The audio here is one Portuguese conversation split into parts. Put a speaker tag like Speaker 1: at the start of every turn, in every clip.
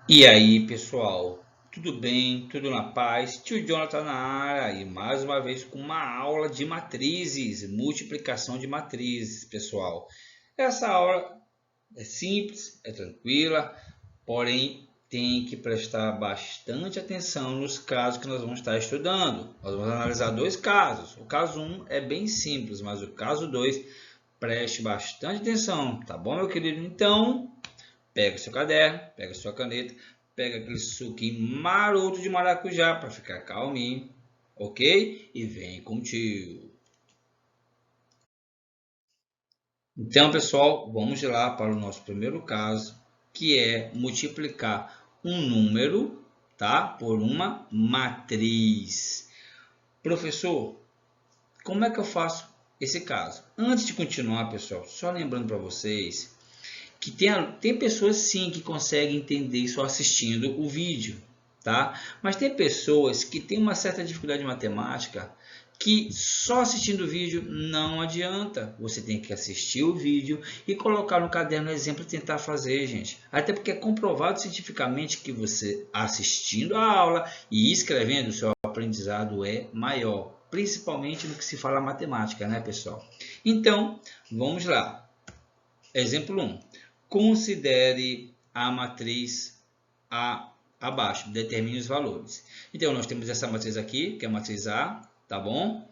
Speaker 1: E aí, pessoal, tudo bem? Tudo na paz? Tio Jonathan na área e mais uma vez com uma aula de matrizes, multiplicação de matrizes, pessoal. Essa aula é simples, é tranquila, porém tem que prestar bastante atenção nos casos que nós vamos estar estudando. Nós vamos analisar dois casos. O caso 1 é bem simples, mas o caso 2 preste bastante atenção, tá bom, meu querido? Então, pega seu caderno, pega sua caneta, pega aquele suquinho maroto de maracujá para ficar calminho, ok? E vem contigo. Então, pessoal, vamos lá para o nosso primeiro caso, que é multiplicar um número, tá, por uma matriz. Professor, como é que eu faço esse caso? Antes de continuar, pessoal, só lembrando para vocês que tem pessoas sim que conseguem entender só assistindo o vídeo, tá? Mas tem pessoas que têm uma certa dificuldade em matemática que só assistindo o vídeo não adianta. Você tem que assistir o vídeo e colocar no caderno o exemplo e tentar fazer, gente. Até porque é comprovado cientificamente que você assistindo a aula e escrevendo, o seu aprendizado é maior. Principalmente no que se fala matemática, né, pessoal? Então, vamos lá. Exemplo 1. Considere a matriz A abaixo, determine os valores. Então, nós temos essa matriz aqui, que é a matriz A, tá bom?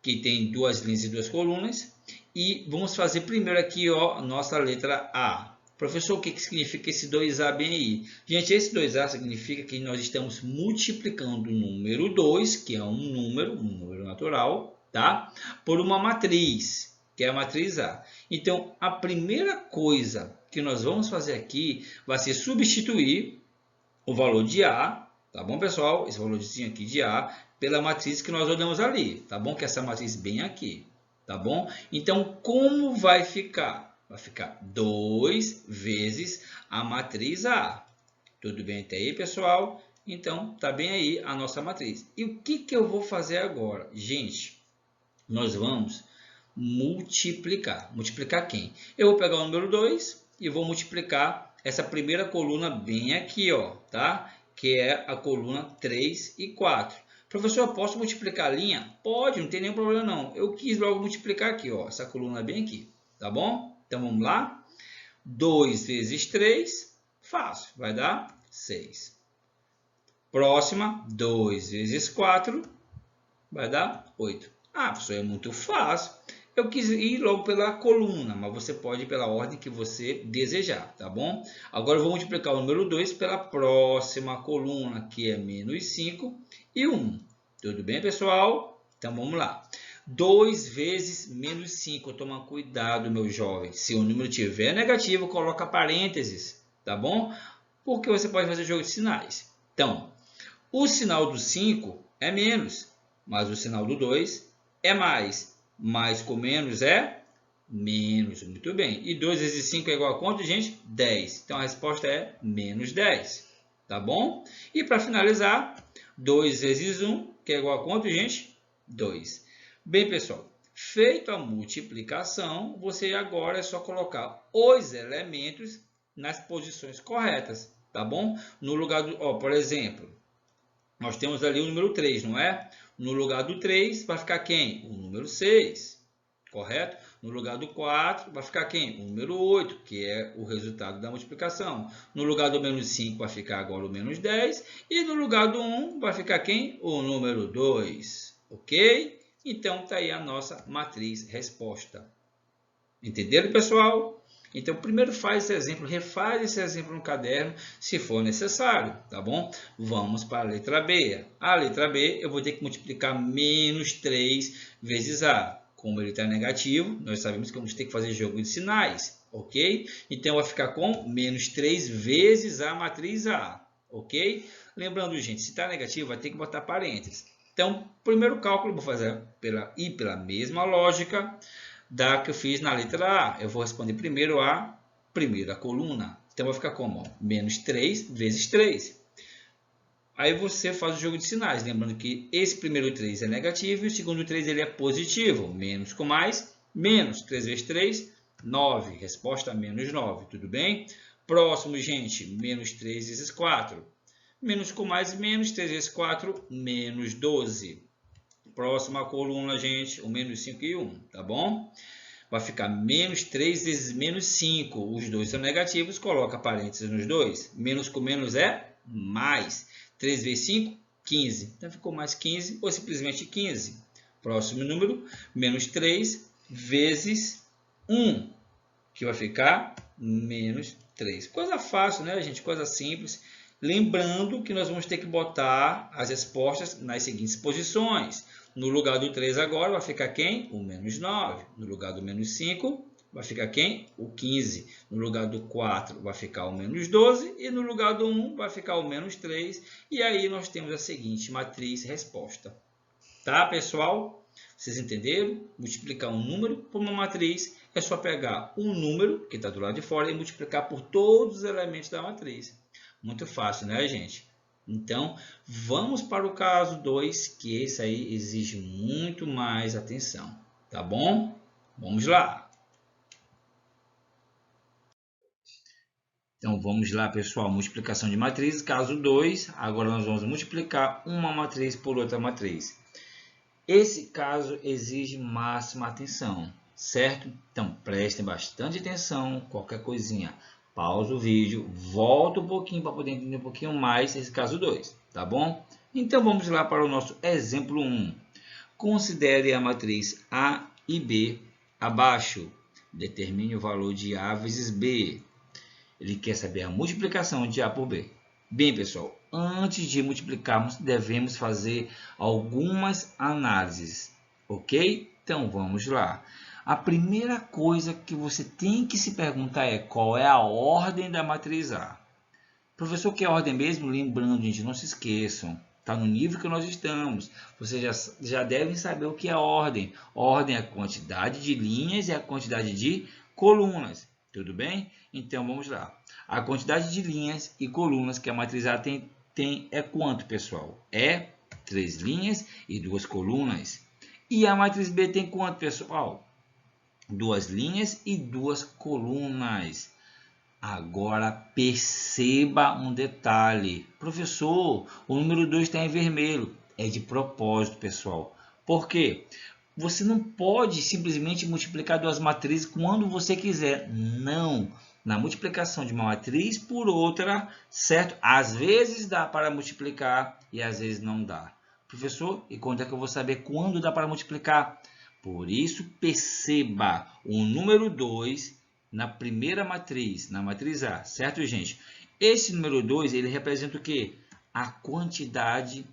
Speaker 1: Que tem duas linhas e duas colunas. E vamos fazer primeiro aqui, ó, nossa letra A. Professor, o que significa esse 2A bem aí? Gente, esse 2A significa que nós estamos multiplicando o número 2, que é um número natural, tá? Por uma matriz, que é a matriz A. Então, a primeira coisa que nós vamos fazer aqui vai ser substituir o valor de A, tá bom, pessoal? Esse valorzinho aqui de A, pela matriz que nós olhamos ali, tá bom? Que é essa matriz bem aqui, tá bom? Então, como vai ficar? Vai ficar 2 vezes a matriz A. Tudo bem até aí, pessoal? Então, tá bem aí a nossa matriz. E o que eu vou fazer agora? Gente, nós vamos multiplicar. Multiplicar quem? Eu vou pegar o número 2 e vou multiplicar essa primeira coluna bem aqui, ó, tá? Que é a coluna 3 e 4. Professor, eu posso multiplicar a linha? Pode, não tem nenhum problema não. Eu quis logo multiplicar aqui, ó, essa coluna bem aqui, tá bom? Então vamos lá. 2 vezes 3, fácil, vai dar 6. Próxima, 2 vezes 4, vai dar 8. Ah, professor, é muito fácil. Eu quis ir logo pela coluna, mas você pode ir pela ordem que você desejar, tá bom? Agora eu vou multiplicar o número 2 pela próxima coluna, que é menos 5 e 1. Tudo bem, pessoal? Então vamos lá. 2 vezes menos 5. Toma cuidado, meu jovem. Se o número tiver negativo, coloca parênteses, tá bom? Porque você pode fazer jogo de sinais. Então, o sinal do 5 é menos, mas o sinal do 2 é mais. Mais com menos é menos. Muito bem. E 2 vezes 5 é igual a quanto, gente? 10. Então a resposta é menos 10. Tá bom? E para finalizar, 2 vezes 1, que é igual a quanto, gente? 2. Bem, pessoal, feita a multiplicação, você agora é só colocar os elementos nas posições corretas. Tá bom? No lugar do, ó, por exemplo, nós temos ali o número 3, não é? No lugar do 3 vai ficar quem? O número 6, correto? No lugar do 4 vai ficar quem? O número 8, que é o resultado da multiplicação. No lugar do menos 5 vai ficar agora o menos 10. E no lugar do 1 vai ficar quem? O número 2, ok? Então, está aí a nossa matriz resposta. Entenderam, pessoal? Então, primeiro faz esse exemplo, refaz esse exemplo no caderno, se for necessário, tá bom? Vamos para a letra B. A letra B, eu vou ter que multiplicar menos 3 vezes A. Como ele está negativo, nós sabemos que vamos ter que fazer jogo de sinais, ok? Então, vai ficar com menos 3 vezes a matriz A, ok? Lembrando, gente, se está negativo, vai ter que botar parênteses. Então, primeiro cálculo, vou fazer pela mesma lógica da que eu fiz na letra A. Eu vou responder primeiro a primeira coluna. Então, vai ficar como? Menos 3 vezes 3. Aí você faz o jogo de sinais. Lembrando que esse primeiro 3 é negativo e o segundo 3 ele é positivo. Menos com mais, menos. 3 vezes 3, 9. Resposta menos 9. Tudo bem? Próximo, gente, menos 3 vezes 4. Menos com mais menos, 3 vezes 4, menos 12. Próxima coluna, gente, o menos 5 e 1, tá bom? Vai ficar menos 3 vezes menos 5. Os dois são negativos, coloca parênteses nos dois. Menos com menos é mais. 3 vezes 5, 15. Então ficou mais 15 ou simplesmente 15. Próximo número, menos 3 vezes 1, que vai ficar menos 3. Coisa fácil, né, gente? Coisa simples. Lembrando que nós vamos ter que botar as respostas nas seguintes posições. No lugar do 3 agora vai ficar quem? O menos 9. No lugar do menos 5 vai ficar quem? O 15. No lugar do 4 vai ficar o menos 12. E no lugar do 1 vai ficar o menos 3. E aí nós temos a seguinte matriz resposta. Tá, pessoal? Vocês entenderam? Multiplicar um número por uma matriz é só pegar um número que está do lado de fora e multiplicar por todos os elementos da matriz. Muito fácil, né, gente? Então, vamos para o caso 2, que esse aí exige muito mais atenção, tá bom? Vamos lá. Então, vamos lá, pessoal. Multiplicação de matrizes, caso 2. Agora, nós vamos multiplicar uma matriz por outra matriz. Esse caso exige máxima atenção, certo? Então, prestem bastante atenção. Qualquer coisinha, pausa o vídeo, volta um pouquinho para poder entender um pouquinho mais esse caso 2, tá bom? Então, vamos lá para o nosso exemplo 1. Considere a matriz A e B abaixo. Determine o valor de A vezes B. Ele quer saber a multiplicação de A por B. Bem, pessoal, antes de multiplicarmos, devemos fazer algumas análises, ok? Então, vamos lá. A primeira coisa que você tem que se perguntar é qual é a ordem da matriz A. Professor, que é a ordem mesmo? Lembrando, gente, não se esqueçam. Está no nível que nós estamos. Vocês já devem saber o que é ordem. Ordem é a quantidade de linhas e a quantidade de colunas. Tudo bem? Então, vamos lá. A quantidade de linhas e colunas que a matriz A tem é quanto, pessoal? É 3 linhas e 2 colunas. E a matriz B tem quanto, pessoal? 2 linhas e 2 colunas. Agora, perceba um detalhe. Professor, o número 2 está em vermelho. É de propósito, pessoal. Por quê? Você não pode simplesmente multiplicar duas matrizes quando você quiser. Não. Na multiplicação de uma matriz por outra, certo? Às vezes dá para multiplicar e às vezes não dá. Professor, e quando é que eu vou saber quando dá para multiplicar? Por isso, perceba o número 2 na primeira matriz, na matriz A, certo, gente? Esse número 2, ele representa o quê? A quantidade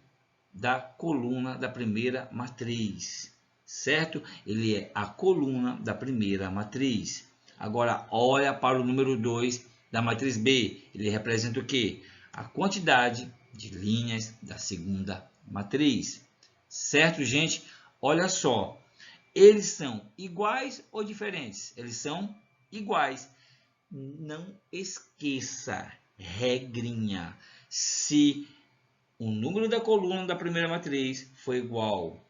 Speaker 1: da coluna da primeira matriz, certo? Ele é a coluna da primeira matriz. Agora, olha para o número 2 da matriz B. Ele representa o quê? A quantidade de linhas da segunda matriz. Certo, gente? Olha só. Eles são iguais ou diferentes? Eles são iguais. Não esqueça, regrinha. Se o número da coluna da primeira matriz for igual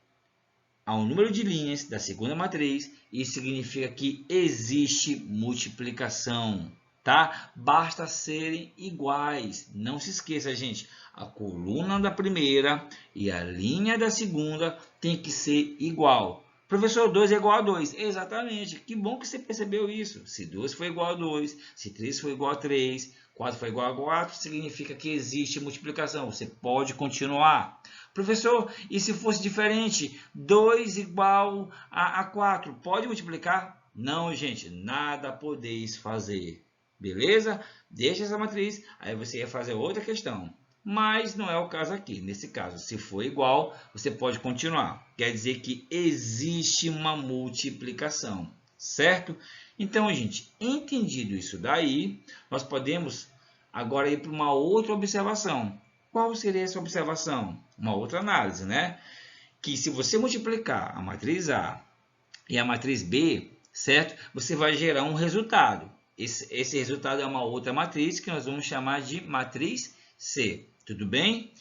Speaker 1: ao número de linhas da segunda matriz, isso significa que existe multiplicação, tá? Basta serem iguais. Não se esqueça, gente, a coluna da primeira e a linha da segunda tem que ser igual. Professor, 2 é igual a 2. Exatamente. Que bom que você percebeu isso. Se 2 for igual a 2, se 3 for igual a 3, 4 for igual a 4, significa que existe multiplicação. Você pode continuar. Professor, e se fosse diferente? 2 igual a 4, pode multiplicar? Não, gente, nada podeis fazer. Beleza? Deixa essa matriz, aí você ia fazer outra questão. Mas não é o caso aqui. Nesse caso, se for igual, você pode continuar. Quer dizer que existe uma multiplicação, certo? Então, gente, entendido isso daí, nós podemos agora ir para uma outra observação. Qual seria essa observação? Uma outra análise, né? Que se você multiplicar a matriz A e a matriz B, certo? Você vai gerar um resultado. Esse resultado é uma outra matriz que nós vamos chamar de matriz C. Tudo bem?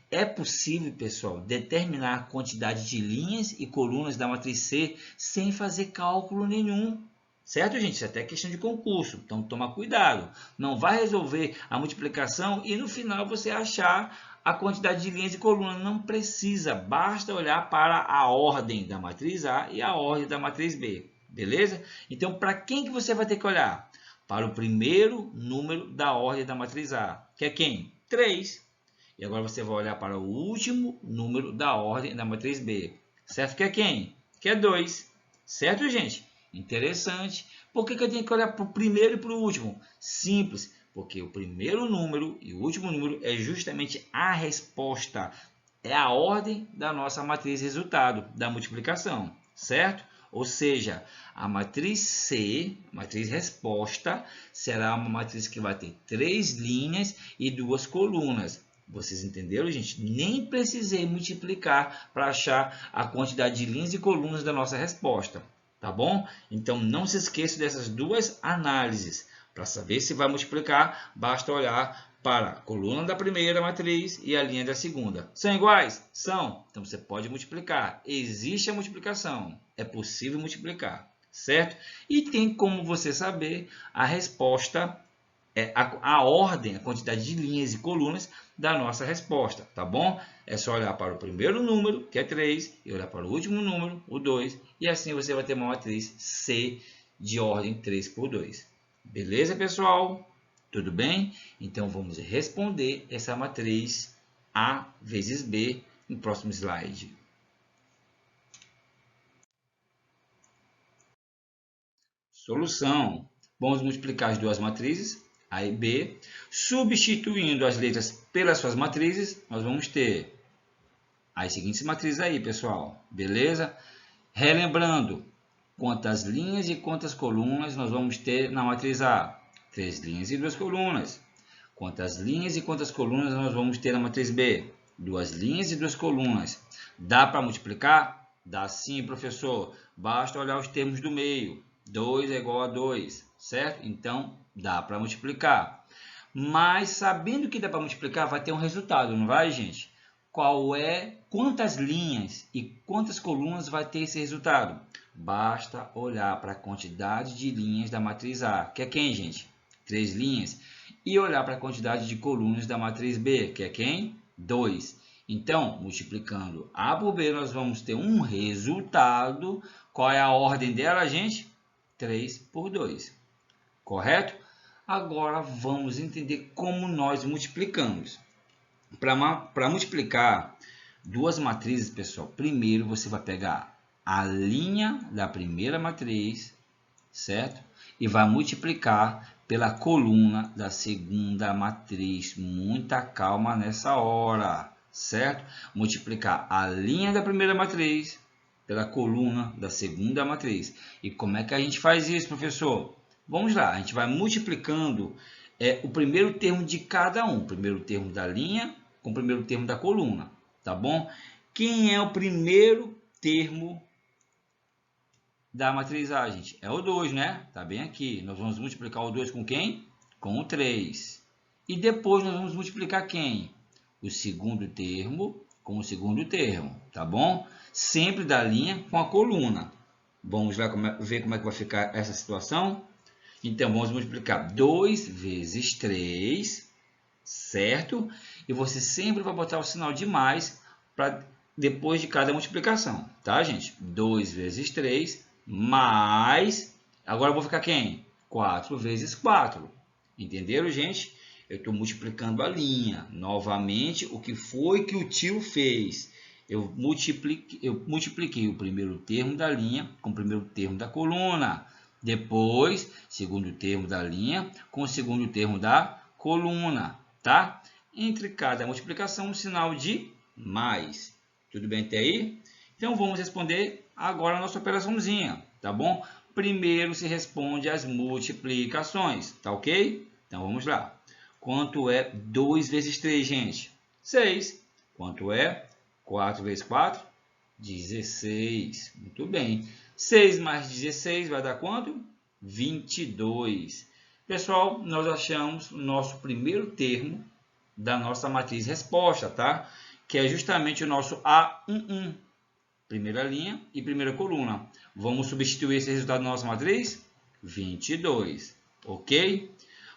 Speaker 1: É possível, pessoal, determinar a quantidade de linhas e colunas da matriz C sem fazer cálculo nenhum. Certo, gente? Isso é até questão de concurso, então toma cuidado. Não vai resolver a multiplicação e no final você achar a quantidade de linhas e colunas. Não precisa, basta olhar para a ordem da matriz A e a ordem da matriz B. Beleza? Então, para quem que você vai ter que olhar? Para o primeiro número da ordem da matriz A, que é quem? 3. E agora você vai olhar para o último número da ordem da matriz B. Certo? Que é quem? Que é 2. Certo, gente? Interessante. Por que eu tenho que olhar para o primeiro e para o último? Simples, porque o primeiro número e o último número é justamente a resposta. É a ordem da nossa matriz resultado, da multiplicação, certo? Ou seja, a matriz C, matriz resposta, será uma matriz que vai ter 3 linhas e 2 colunas. Vocês entenderam, gente? Nem precisei multiplicar para achar a quantidade de linhas e colunas da nossa resposta. Tá bom? Então, não se esqueça dessas duas análises. Para saber se vai multiplicar, basta olhar para a coluna da primeira matriz e a linha da segunda. São iguais? São. Então, você pode multiplicar. Existe a multiplicação. É possível multiplicar. Certo? E tem como você saber a resposta, a ordem, a quantidade de linhas e colunas da nossa resposta, tá bom? É só olhar para o primeiro número, que é 3, e olhar para o último número, o 2, e assim você vai ter uma matriz C de ordem 3 por 2. Beleza, pessoal? Tudo bem? Então, vamos responder essa matriz A vezes B no próximo slide. Solução. Vamos multiplicar as duas matrizes, A e B. Substituindo as letras pelas suas matrizes, nós vamos ter as seguintes matrizes aí, pessoal. Beleza? Relembrando, quantas linhas e quantas colunas nós vamos ter na matriz A? 3 linhas e 2 colunas. Quantas linhas e quantas colunas nós vamos ter na matriz B? 2 linhas e 2 colunas. Dá para multiplicar? Dá sim, professor. Basta olhar os termos do meio. 2 é igual a 2, certo? Então, dá para multiplicar. Mas, sabendo que dá para multiplicar, vai ter um resultado, não vai, gente? Quantas linhas e quantas colunas vai ter esse resultado? Basta olhar para a quantidade de linhas da matriz A, que é quem, gente? 3 linhas. E olhar para a quantidade de colunas da matriz B, que é quem? 2. Então, multiplicando A por B, nós vamos ter um resultado. Qual é a ordem dela, gente? 3 por 2. Correto? Agora, vamos entender como nós multiplicamos. Para multiplicar duas matrizes, pessoal, primeiro você vai pegar a linha da primeira matriz, certo? E vai multiplicar pela coluna da segunda matriz. Muita calma nessa hora, certo? Multiplicar a linha da primeira matriz pela coluna da segunda matriz. E como é que a gente faz isso, professor? Vamos lá, a gente vai multiplicando o primeiro termo de cada um. O primeiro termo da linha com o primeiro termo da coluna, tá bom? Quem é o primeiro termo da matriz A, gente? É o 2, né? Tá bem aqui. Nós vamos multiplicar o 2 com quem? Com o 3. E depois nós vamos multiplicar quem? O segundo termo com o segundo termo, tá bom? Sempre da linha com a coluna. Vamos lá ver como é que vai ficar essa situação? Então, vamos multiplicar 2 vezes 3, certo? E você sempre vai botar o sinal de mais para depois de cada multiplicação, tá, gente? 2 vezes 3 mais... Agora eu vou ficar quem? 4 vezes 4. Entenderam, gente? Eu estou multiplicando a linha. Novamente, o que foi que o tio fez? Eu multipliquei o primeiro termo da linha com o primeiro termo da coluna. Depois, segundo termo da linha com o segundo termo da coluna, tá? Entre cada multiplicação, um sinal de mais. Tudo bem até aí? Então, vamos responder agora a nossa operaçãozinha, tá bom? Primeiro se responde as multiplicações, tá ok? Então, vamos lá. Quanto é 2 vezes 3, gente? 6. Quanto é 4 vezes 4? 16. Muito bem. 6 mais 16 vai dar quanto? 22. Pessoal, nós achamos o nosso primeiro termo da nossa matriz resposta, tá? Que é justamente o nosso A11. Primeira linha e primeira coluna. Vamos substituir esse resultado na nossa matriz? 22. Ok?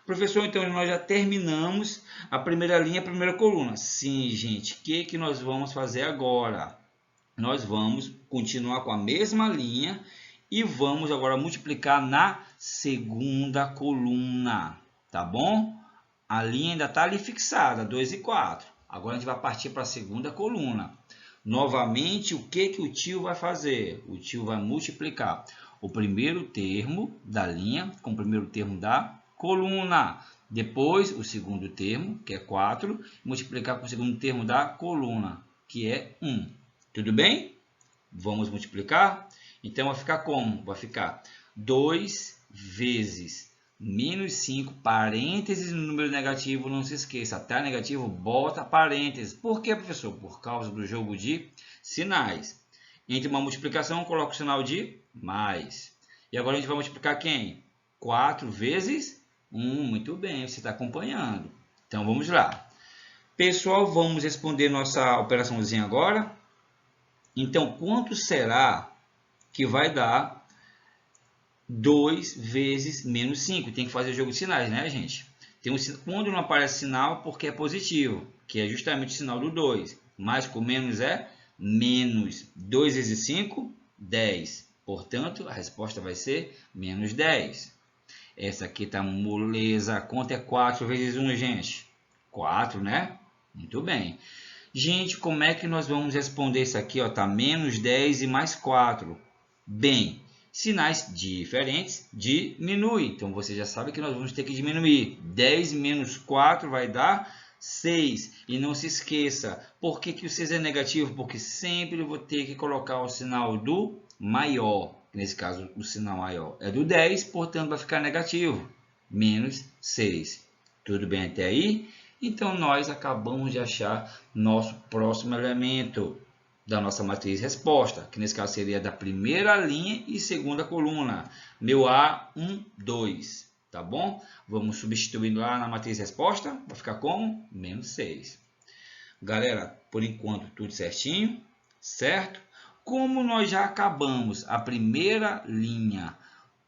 Speaker 1: Professor, então nós já terminamos a primeira linha, a primeira coluna. Sim, gente. O que nós vamos fazer agora? Nós vamos continuar com a mesma linha e vamos agora multiplicar na segunda coluna. Tá bom? A linha ainda está ali fixada, 2 e 4. Agora a gente vai partir para a segunda coluna. Novamente, o que o tio vai fazer? O tio vai multiplicar o primeiro termo da linha com o primeiro termo da coluna. Depois, o segundo termo, que é 4, multiplicar com o segundo termo da coluna, que é 1. Tudo bem? Vamos multiplicar? Então, vai ficar como? Vai ficar 2 vezes menos 5, parênteses no número negativo, não se esqueça, até negativo, bota parênteses. Por quê, professor? Por causa do jogo de sinais. Entre uma multiplicação, coloca o sinal de mais. E agora a gente vai multiplicar quem? 4 vezes 1. Muito bem, você está acompanhando. Então, vamos lá. Pessoal, vamos responder nossa operaçãozinha agora. Então, quanto será que vai dar 2 vezes menos 5? Tem que fazer o jogo de sinais, né, gente? Quando não aparece sinal, porque é positivo, que é justamente o sinal do 2. Mais com menos é menos. 2 vezes 5, 10. Portanto, a resposta vai ser menos 10. Essa aqui está moleza. A conta é 4 vezes 1, gente. 4, né? Muito bem. Gente, como é que nós vamos responder isso aqui? Está menos 10 e mais 4. Bem, sinais diferentes diminui. Então, você já sabe que nós vamos ter que diminuir. 10 menos 4 vai dar 6. E não se esqueça, por que o 6 é negativo? Porque sempre eu vou ter que colocar o sinal do maior. Nesse caso, o sinal maior é do 10, portanto, vai ficar negativo. Menos 6. Tudo bem até aí? Então, nós acabamos de achar nosso próximo elemento da nossa matriz resposta, que nesse caso seria da primeira linha e segunda coluna. Meu A1, 2. Tá bom? Vamos substituir lá na matriz resposta. Vai ficar como? Menos 6. Galera, por enquanto, tudo certinho, certo? Como nós já acabamos a primeira linha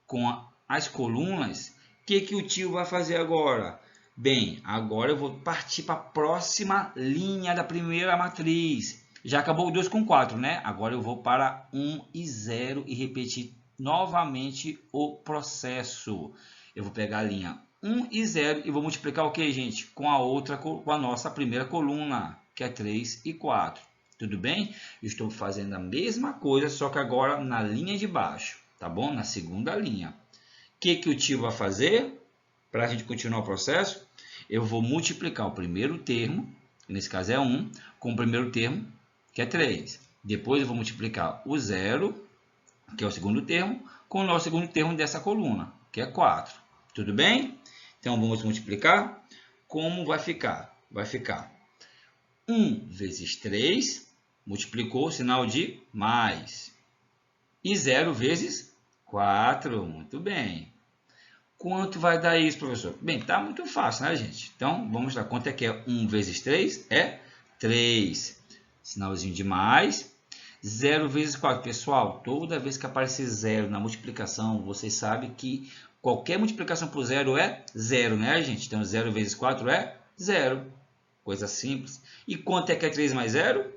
Speaker 1: com as colunas, o que o tio vai fazer agora? Bem, agora eu vou partir para a próxima linha da primeira matriz. Já acabou o 2 com 4, né? Agora eu vou para 1 e 0 e repetir novamente o processo. Eu vou pegar a linha 1 e 0 e vou multiplicar o que, gente? Com a nossa primeira coluna, que é 3 e 4. Tudo bem? Eu estou fazendo a mesma coisa, só que agora na linha de baixo, tá bom? Na segunda linha. O que o tio vai fazer para a gente continuar o processo? Eu vou multiplicar o primeiro termo, que nesse caso é 1, com o primeiro termo, que é 3. Depois eu vou multiplicar o 0, que é o segundo termo, com o nosso segundo termo dessa coluna, que é 4. Tudo bem? Então, vamos multiplicar. Como vai ficar? Vai ficar 1 vezes 3, multiplicou o sinal de mais. E 0 vezes 4. Muito bem. Quanto vai dar isso, professor? Bem, tá muito fácil, né, gente? Então, vamos lá. Quanto é que é 1 vezes 3? É 3. Sinalzinho de mais. 0 vezes 4. Pessoal, toda vez que aparecer 0 na multiplicação, vocês sabem que qualquer multiplicação por 0 é 0, né, gente? Então, 0 vezes 4 é 0. Coisa simples. E quanto é que é 3 mais 0?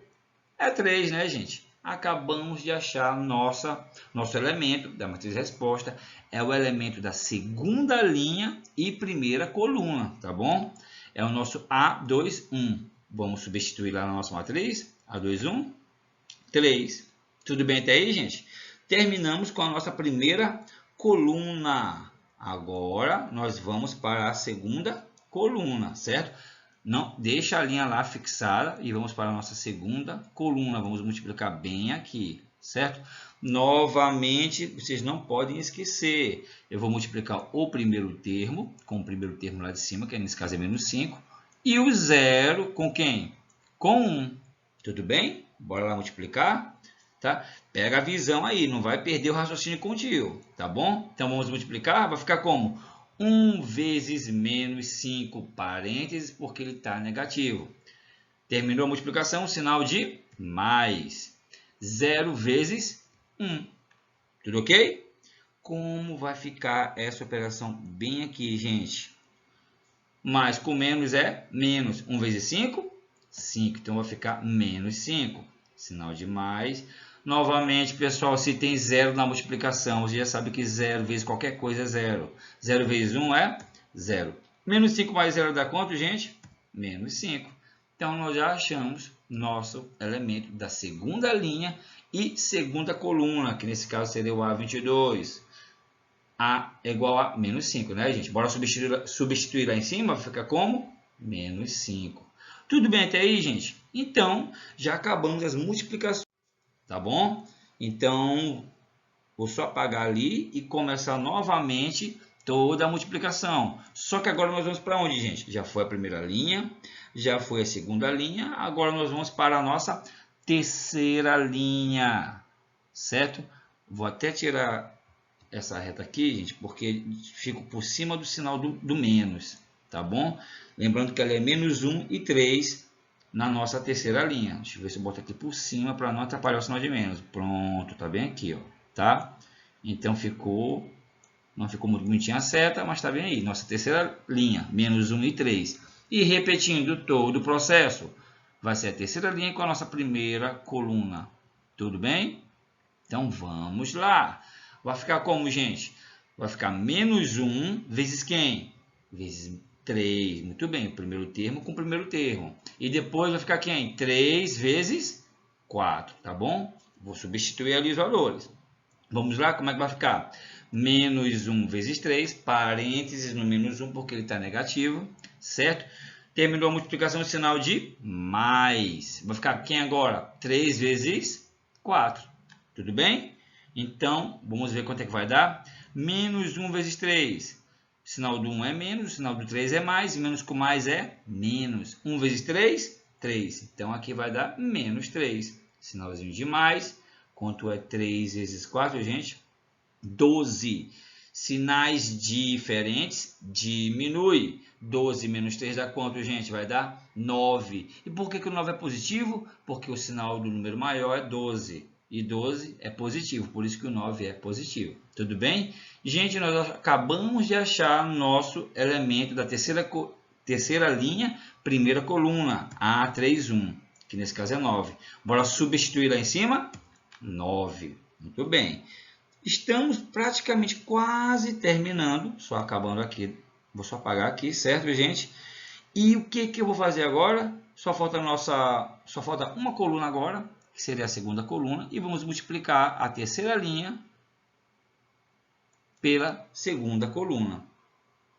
Speaker 1: É 3, né, gente? Acabamos de achar nosso elemento da matriz resposta. É o elemento da segunda linha e primeira coluna, tá bom? É o nosso A21. Vamos substituir lá na nossa matriz. A21, 3. Tudo bem até aí, gente? Terminamos com a nossa primeira coluna. Agora, nós vamos para a segunda coluna, certo? Não, deixa a linha lá fixada e vamos para a nossa segunda coluna. Vamos multiplicar bem aqui, certo? Novamente, vocês não podem esquecer. Eu vou multiplicar o primeiro termo com o primeiro termo lá de cima, que nesse caso é menos 5. E o 0 com quem? Com 1. Tudo bem? Bora lá multiplicar. Tá? Pega a visão aí, não vai perder o raciocínio contigo, tá bom? Então, vamos multiplicar. Vai ficar como? 1 vezes menos 5, parênteses, porque ele está negativo. Terminou a multiplicação, sinal de mais. 0 vezes 1. Tudo ok? como vai ficar essa operação bem aqui, gente? Mais com menos é menos. 1 vezes 5? 5. Então, vai ficar menos 5. Sinal de mais. Novamente, pessoal, se tem zero na multiplicação, você já sabe que 0 vezes qualquer coisa é 0. 0 vezes 1 é 0. Menos 5 mais 0 dá quanto, gente? Menos 5. Então, nós já achamos nosso elemento da segunda linha e segunda coluna, que nesse caso seria o A22. A é igual a menos 5, né, gente? Bora substituir lá em cima, fica como? Menos 5. Tudo bem até aí, gente? Então, já acabamos as multiplicações, tá bom? Então, vou só apagar ali e começar novamente toda a multiplicação. Só que agora nós vamos para onde, gente? Já foi a primeira linha, já foi a segunda linha, agora nós vamos para a nossa terceira linha, certo? Vou até tirar essa reta aqui, gente, porque fico por cima do sinal do menos, tá bom? Lembrando que ela é menos 1 e 3 na nossa terceira linha. Deixa eu ver se eu boto aqui por cima para não atrapalhar o sinal de menos. Pronto, tá bem aqui, ó, tá? Então ficou, não ficou muito bonitinha a seta, mas tá bem aí. Nossa terceira linha, menos 1 e 3. E repetindo todo o processo, vai ser a terceira linha com a nossa primeira coluna. Tudo bem? Então vamos lá. Vai ficar como, gente? Vai ficar menos 1 vezes quem? Vezes 3. Muito bem, o primeiro termo com o primeiro termo. E depois vai ficar quem? 3 vezes 4, tá bom? Vou substituir ali os valores. Vamos lá, como é que vai ficar? Menos 1 vezes 3, parênteses no menos 1, porque ele está negativo, certo? Terminou a multiplicação, sinal de mais. Vai ficar quem agora? 3 vezes 4. Tudo bem? Então, vamos ver quanto é que vai dar. Menos 1 vezes 3. O sinal do 1 é menos, o sinal do 3 é mais, e menos com mais é menos. 1 vezes 3, 3. Então, aqui vai dar menos 3. Sinalzinho de mais. Quanto é 3 vezes 4, gente? 12. Sinais diferentes, diminui. 12 menos 3 dá quanto, gente? Vai dar 9. E por que o 9 é positivo? Porque o sinal do número maior é 12. E 12 é positivo, por isso que o 9 é positivo. Tudo bem? Gente, nós acabamos de achar nosso elemento da terceira linha, primeira coluna, A31, que nesse caso é 9. Bora substituir lá em cima? 9. Muito bem. Estamos praticamente quase terminando, só acabando aqui. Vou só apagar aqui, certo, gente? E o que eu vou fazer agora? Só falta uma coluna agora, que seria a segunda coluna, e vamos multiplicar a terceira linha pela segunda coluna.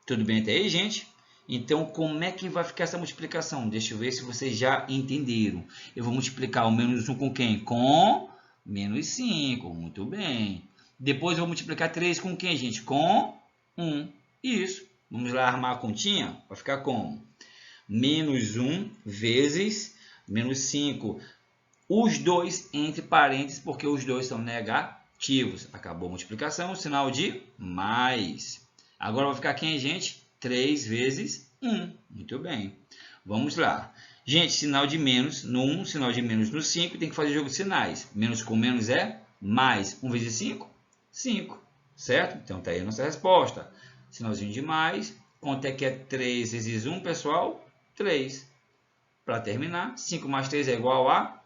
Speaker 1: Tudo bem até aí, gente? Então, como é que vai ficar essa multiplicação? Deixa eu ver se vocês já entenderam. Eu vou multiplicar o menos 1 com quem? Com menos 5. Muito bem. Depois eu vou multiplicar 3 com quem, gente? Com 1. Isso. Vamos lá armar a continha? Vai ficar como? Menos 1 vezes menos 5. Os dois entre parênteses, porque os dois são negativos. Acabou a multiplicação, o sinal de mais. Agora vai ficar quem, gente? 3 vezes 1. Muito bem. Vamos lá. Gente, sinal de menos no 1, sinal de menos no 5, tem que fazer jogo de sinais. Menos com menos é mais. 1 vezes 5? 5. Certo? Então, está aí a nossa resposta. Sinalzinho de mais. Quanto é que é 3 vezes 1, pessoal? 3. Para terminar, 5 mais 3 é igual a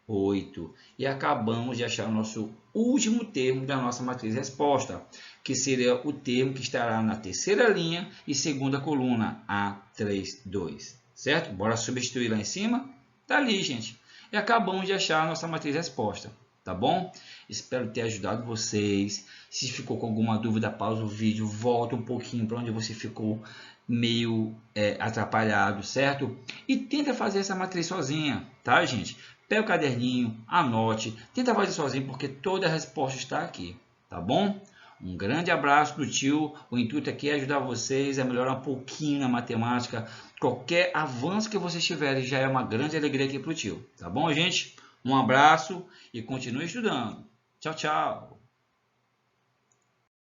Speaker 1: 8. E acabamos de achar o nosso último termo da nossa matriz resposta, que seria o termo que estará na terceira linha e segunda coluna, A32. Certo? Bora substituir lá em cima? Tá ali, gente. E acabamos de achar a nossa matriz resposta. Tá bom? Espero ter ajudado vocês. Se ficou com alguma dúvida, pausa o vídeo, volta um pouquinho para onde você ficou meio atrapalhado, certo? E tenta fazer essa matriz sozinha, tá, gente? Pega o caderninho, anote, tenta fazer sozinho, porque toda a resposta está aqui, tá bom? Um grande abraço do tio. O intuito aqui é ajudar vocês a melhorar um pouquinho na matemática. Qualquer avanço que vocês tiverem já é uma grande alegria aqui para o tio, tá bom, gente? Um abraço e continue estudando. Tchau, tchau!